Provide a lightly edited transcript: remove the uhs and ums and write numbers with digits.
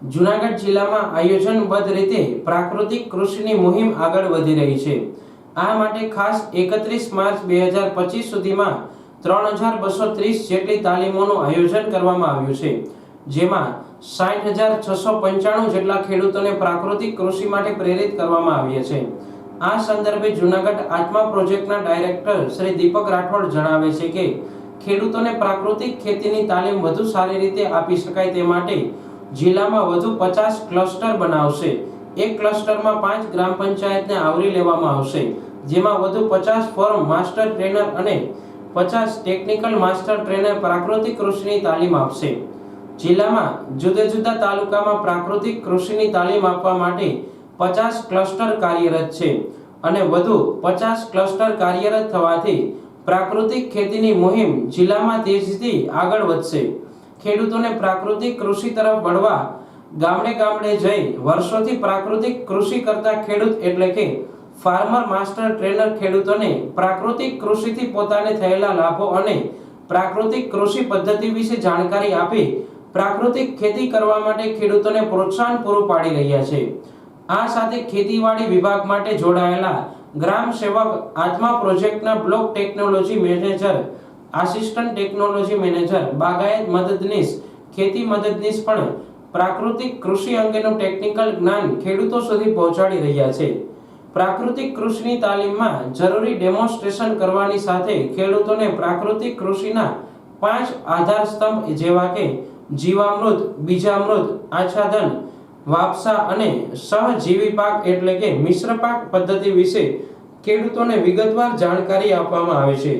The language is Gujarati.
જૂનાગઢ જિલ્લામાં આયોજનબદ્ધ રીતે પ્રાકૃતિક કૃષિની મુહિમ આગળ વધી રહી છે। આ માટે ખાસ 31 માર્ચ 2025 સુધીમાં 3230 જેટલી તાલીમોનું આયોજન કરવામાં આવ્યું છે, જેમાં 60,695 જેટલા ખેડૂતોને પ્રાકૃતિક કૃષિ માટે પ્રેરિત કરવામાં આવ્યા છે। આ સંદર્ભે જૂનાગઢ આત્મા પ્રોજેક્ટના ડાયરેક્ટર શ્રી દીપક રાઠોડ જણાવે છે કે ખેડૂતોને પ્રાકૃતિક ખેતીની તાલીમ વધુ સારી રીતે આપી શકાય તે માટે જિલ્લામાં વધુ 50 ક્લસ્ટર બનાવશે। એક ક્લસ્ટરમાં 5 ગ્રામ પંચાયતને આવરી લેવામાં આવશે, જેમાં વધુ 50 ફોર્મ માસ્ટર ટ્રેનર અને 50 ટેકનિકલ માસ્ટર ટ્રેનર પ્રાકૃતિક કૃષિની તાલીમ આપશે। જિલ્લામાં જુદા જુદા તાલુકામાં પ્રાકૃતિક કૃષિની તાલીમ આપવા માટે 50 ક્લસ્ટર કાર્યરત છે અને વધુ 50 ક્લસ્ટર કાર્યરત થવાથી પ્રાકૃતિક ખેતીની મુહિમ જિલ્લામાં તેજીથી આગળ વધશે। ખેડૂતોને પ્રાકૃતિક કૃષિ તરફ વળવા ગામડે ગામડે જઈ વર્ષોથી પ્રાકૃતિક કૃષિ કરતા ખેડૂત એટલે કે ફાર્મર માસ્ટર ટ્રેનર ખેડૂતોને પ્રાકૃતિક કૃષિથી પોતાને થયેલા લાભો અને પ્રાકૃતિક કૃષિ પદ્ધતિ વિશે જાણકારી આપી પ્રાકૃતિક ખેતી કરવા માટે ખેડૂતોને પ્રોત્સાહન પૂરું પાડી રહ્યા છે। આ સાથે ખેતીવાડી વિભાગ માટે જોડાયેલા ગ્રામ સેવક આત્મા પ્રોજેક્ટના block technology manager, assistant technology manager, બાગાયત મદદનીશ, ખેતી મદદનીશ પણ પ્રાકૃતિક કૃષિ અંગેનું ટેકનિકલ જ્ઞાન ખેડૂતો સુધી પહોંચાડી રહ્યા છે। પ્રાકૃતિક કૃષિની તાલીમમાં જરૂરી ડેમોન્સ્ટ્રેશન કરવાની સાથે ખેડૂતોને પ્રાકૃતિક કૃષિના 5 આધાર સ્તંભ જેવા કે જીવામૃત, બીજામૃત, આચ્છાદન, વાપસા અને સહજીવી પાક એટલે કે મિશ્ર પાક પદ્ધતિ વિશે ખેડૂતોને વિગતવાર જાણકારી આપવામાં આવે છે।